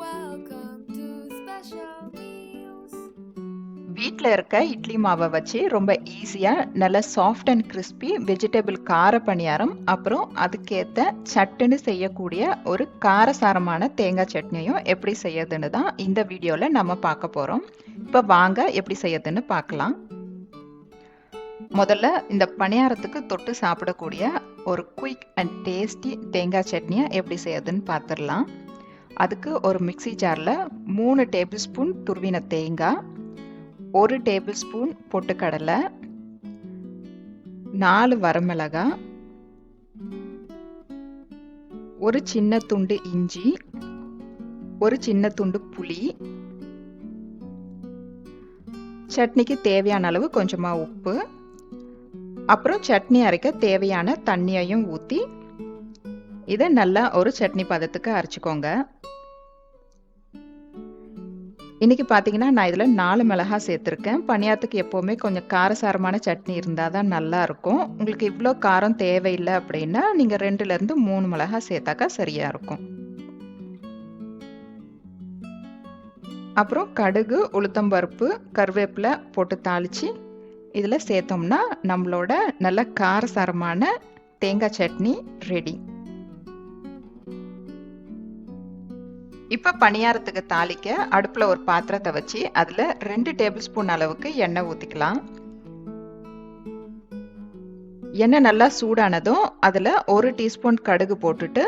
Welcome to Special Meals. வீட்டில் இருக்க இட்லி மாவை வச்சு ரொம்ப ஈஸியாக நல்ல சாஃப்ட் அண்ட் கிறிஸ்பி வெஜிடபிள் கார பணியாரம், அப்புறம் அதுக்கேற்ற சட்டுன்னு செய்யக்கூடிய ஒரு காரசாரமான தேங்காய் சட்னியும் எப்படி செய்யறதுன்னு தான் இந்த வீடியோவில் நம்ம பார்க்க போகிறோம். இப்போ வாங்க எப்படி செய்யறதுன்னு பார்க்கலாம். முதல்ல இந்த பணியாரத்துக்கு தொட்டு சாப்பிடக்கூடிய ஒரு குயிக் அண்ட் டேஸ்டி தேங்காய் சட்னியை எப்படி செய்யறதுன்னு பார்த்துடலாம். அதுக்கு ஒரு மிக்ஸி ஜாரில் 3 டேபிள் ஸ்பூன் துருவின தேங்காய், 1 டேபிள் ஸ்பூன் பொட்டுக்கடலை, 4 வரமிளகாய், ஒரு சின்ன துண்டு இஞ்சி, ஒரு சின்ன துண்டு புளி, சட்னிக்கு தேவையான அளவு கொஞ்சமா உப்பு, அப்புறம் சட்னி அரைக்க தேவையான தண்ணியையும் ஊற்றி இதை நல்லா ஒரு சட்னி பதத்துக்கு அரைச்சிக்கோங்க. இன்னைக்கு பார்த்தீங்கன்னா நான் இதில் 4 மிளகாய் சேர்த்துருக்கேன். பணியாரத்துக்கு எப்போவுமே கொஞ்சம் காரசாரமான சட்னி இருந்தால் தான் நல்லா இருக்கும். உங்களுக்கு இவ்வளோ காரம் தேவையில்லை அப்படின்னா நீங்கள் 2லேருந்து 3 மிளகாய் சேர்த்தாக்கா சரியாக இருக்கும். அப்புறம் கடுகு, உளுத்தம்பருப்பு, கருவேப்பிலை போட்டு தாளித்து இதில் சேர்த்தோம்னா நம்மளோட நல்ல காரசாரமான தேங்காய் சட்னி ரெடி. இப்போ பணியாரத்துக்கு தாளிக்க அடுப்பில் ஒரு பாத்திரத்தை வச்சு அதில் 2 டேபிள் ஸ்பூன் அளவுக்கு எண்ணெய் ஊற்றிக்கலாம். எண்ணெய் நல்லா சூடானதும் அதில் 1 டீஸ்பூன் கடுகு போட்டுட்டு,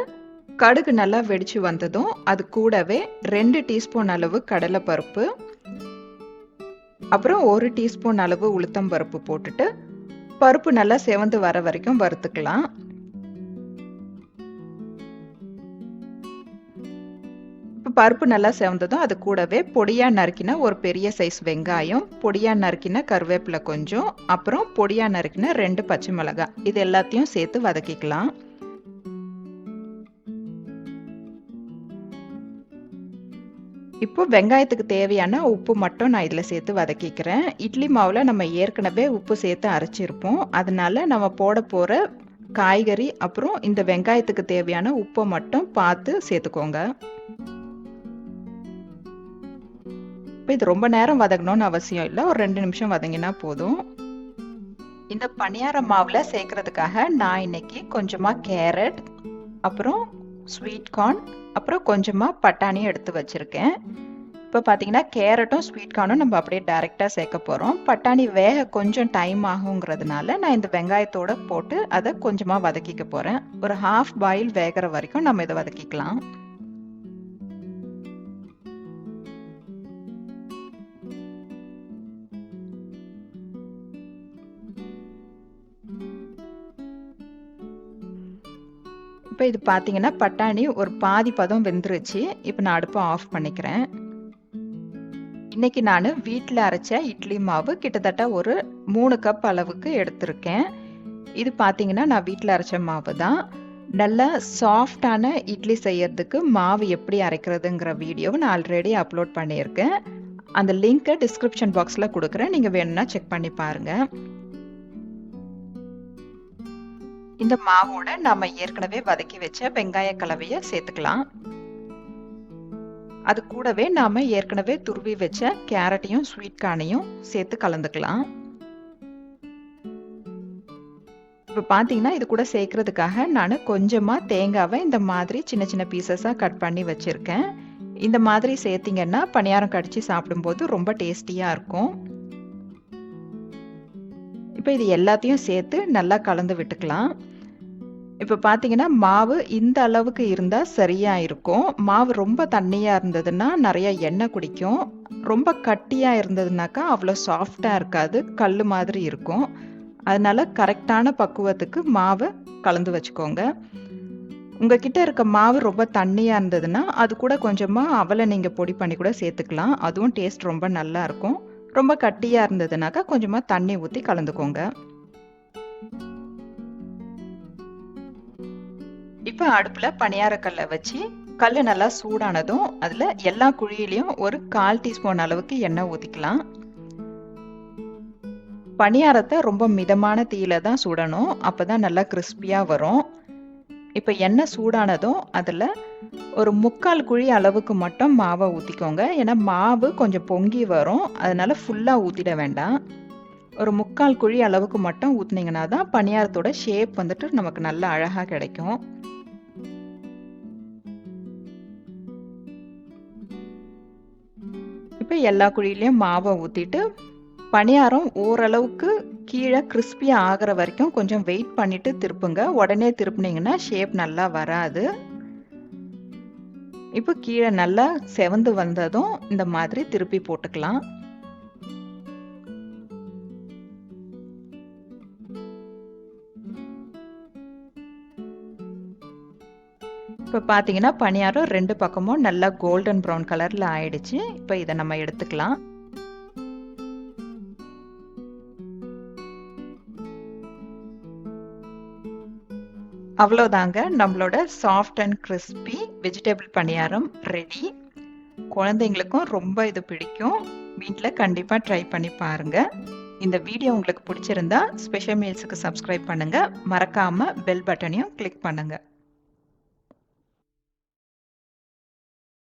கடுகு நல்லா வெடிச்சு வந்ததும் அது கூடவே 2 டீஸ்பூன் அளவு கடலைப்பருப்பு, அப்புறம் 1 டீஸ்பூன் அளவு உளுத்தம்பருப்பு போட்டுட்டு பருப்பு நல்லா செவந்து வர வரைக்கும் வறுத்துக்கலாம். பருப்பு நல்லா செவந்ததும் அது கூடவே பொடியா நறுக்கின ஒரு பெரிய சைஸ் வெங்காயம், பொடியா நறுக்கின கருவேப்பிலை கொஞ்சம், அப்புறம் பொடியா நறுக்கின 2 பச்சை மிளகாய், இது எல்லாத்தையும் சேர்த்து வதக்கிக்கலாம். இப்போ வெங்காயத்துக்கு தேவையான உப்பு மட்டும் நான் இதில் சேர்த்து வதக்கிக்கிறேன். இட்லி மாவில் நம்ம ஏற்கனவே உப்பு சேர்த்து அரைச்சிருப்போம், அதனால நம்ம போட போகிற காய்கறி அப்புறம் இந்த வெங்காயத்துக்கு தேவையான உப்பை மட்டும் பார்த்து சேர்த்துக்கோங்க. இப்போ இது ரொம்ப நேரம் வதங்கணும்னு அவசியம் இல்லை, ஒரு 2 நிமிஷம் வதங்கினா போதும். இந்த பணியார மாவில் சேர்க்கறதுக்காக நான் இன்னைக்கு கொஞ்சமாக கேரட், அப்புறம் ஸ்வீட் கார்ன், அப்புறம் கொஞ்சமாக பட்டாணியும் எடுத்து வச்சுருக்கேன். இப்போ பார்த்தீங்கன்னா கேரட்டும் ஸ்வீட் கார்னும் நம்ம அப்படியே டைரெக்டாக சேர்க்க போகிறோம். பட்டாணி வேக கொஞ்சம் டைம் ஆகுங்கிறதுனால நான் இந்த வெங்காயத்தோடு போட்டு அதை கொஞ்சமாக வதக்கிக்க போகிறேன். ஒரு ஹாஃப் பாயில் வேகிற வரைக்கும் நம்ம இதை வதக்கிக்கலாம். இப்போ இது பார்த்தீங்கன்னா பட்டாணி ஒரு பாதி பதம் வெந்துருச்சு. இப்போ நான் அடுப்பை ஆஃப் பண்ணிக்கிறேன். இன்னைக்கு நான் வீட்டில் அரைச்ச இட்லி மாவு கிட்டத்தட்ட ஒரு 3 கப் அளவுக்கு எடுத்திருக்கேன். இது பார்த்தீங்கன்னா நான் வீட்டில் அரைச்ச மாவு தான். நல்ல சாஃப்டான இட்லி செய்யறதுக்கு மாவு எப்படி அரைக்கிறதுங்கிற வீடியோவை நான் ஆல்ரெடி அப்லோட் பண்ணியிருக்கேன். அந்த லிங்க்கை டிஸ்கிரிப்ஷன் பாக்ஸில் கொடுக்குறேன், நீங்கள் வேணும்னா செக் பண்ணி பாருங்கள். இந்த மாவோட நாம ஏற்கனவே வதக்கி வச்ச வெங்காய கலவையை சேர்த்துக்கலாம். அது கூடவே நாம ஏற்கனவே துருவி வச்ச கேரட்டையும் ஸ்வீட் கார்னையும் சேர்த்து கலந்துக்கலாம். இப்ப பாத்தீங்கன்னா இது கூட சேர்க்கறதுக்காக நான் கொஞ்சமா தேங்காவை இந்த மாதிரி சின்ன சின்ன பீசஸா கட் பண்ணி வச்சிருக்கேன். இந்த மாதிரி சேர்த்தீங்கன்னா பணியாரம் கடிச்சு சாப்பிடும்போது ரொம்ப டேஸ்டியா இருக்கும். இப்போ இது எல்லாத்தையும் சேர்த்து நல்லா கலந்து விட்டுக்கலாம். இப்போ பார்த்தீங்கன்னா மாவு இந்த அளவுக்கு இருந்தால் சரியாக இருக்கும். மாவு ரொம்ப தண்ணியாக இருந்ததுன்னா நிறைய எண்ணெய் குடிக்கும். ரொம்ப கட்டியாக இருந்ததுனாக்கா அவ்வளோ சாஃப்டாக இருக்காது, கல் மாதிரி இருக்கும். அதனால கரெக்டான பக்குவத்துக்கு மாவை கலந்து வச்சுக்கோங்க. உங்ககிட்ட இருக்க மாவு ரொம்ப தண்ணியாக இருந்ததுன்னா அது கூட கொஞ்சமாக அவலை நீங்கள் பொடி பண்ணி கூட சேர்த்துக்கலாம், அதுவும் டேஸ்ட் ரொம்ப நல்லா இருக்கும். ரொம்ப கட்டியாக இருந்ததுனாக்கா கொஞ்சமாக தண்ணி ஊற்றி கலந்துக்கோங்க. இப்போ அடுப்பில் பணியாரக்கல்லை வச்சு கல் நல்லா சூடானதும் அதில் எல்லா குழியிலையும் ஒரு 1/4 டீஸ்பூன் அளவுக்கு எண்ணெய் ஊற்றிக்கலாம். பணியாரத்தை ரொம்ப மிதமான தீயில தான் சுடணும், அப்போ தான் நல்லா கிறிஸ்பியாக வரும். இப்போ எண்ணெய் சூடானதும் அதில் ஒரு 3/4 குழி அளவுக்கு மட்டும் மாவை ஊற்றிக்கோங்க. ஏன்னா மாவு கொஞ்சம் பொங்கி வரும், அதனால ஃபுல்லாக ஊற்றிட வேண்டாம். ஒரு 3/4 குழி அளவுக்கு மட்டும் ஊற்றினீங்கன்னா தான் பணியாரத்தோட ஷேப் வந்துட்டு நமக்கு நல்லா அழகாக கிடைக்கும். இப்போ எல்லா குழியிலையும் மாவை ஊற்றிட்டு பணியாரம் ஓரளவுக்கு கீழே கிறிஸ்பியாக ஆகிற வரைக்கும் கொஞ்சம் வெயிட் பண்ணிட்டு திருப்புங்க. உடனே திருப்புனீங்கன்னா ஷேப் நல்லா வராது. இப்போ கீழே நல்லா செவந்து வந்ததும் இந்த மாதிரி திருப்பி போட்டுக்கலாம். இப்போ பார்த்தீங்கன்னா பணியாரம் 2 பக்கமும் நல்லா கோல்டன் ப்ரௌன் கலரில் ஆயிடுச்சு. இப்போ இதை நம்ம எடுத்துக்கலாம். அவ்வளோதாங்க, நம்மளோட soft and crispy vegetable paniyaram ready. குழந்தைங்களுக்கும் ரொம்ப இது பிடிக்கும். வீட்டில் கண்டிப்பாக ட்ரை பண்ணி பாருங்கள். இந்த வீடியோ உங்களுக்கு பிடிச்சிருந்தா ஸ்பெஷல் மீல்ஸுக்கு சப்ஸ்கிரைப் பண்ணுங்கள். மறக்காமல் பெல் பட்டனையும் கிளிக் பண்ணுங்கள்.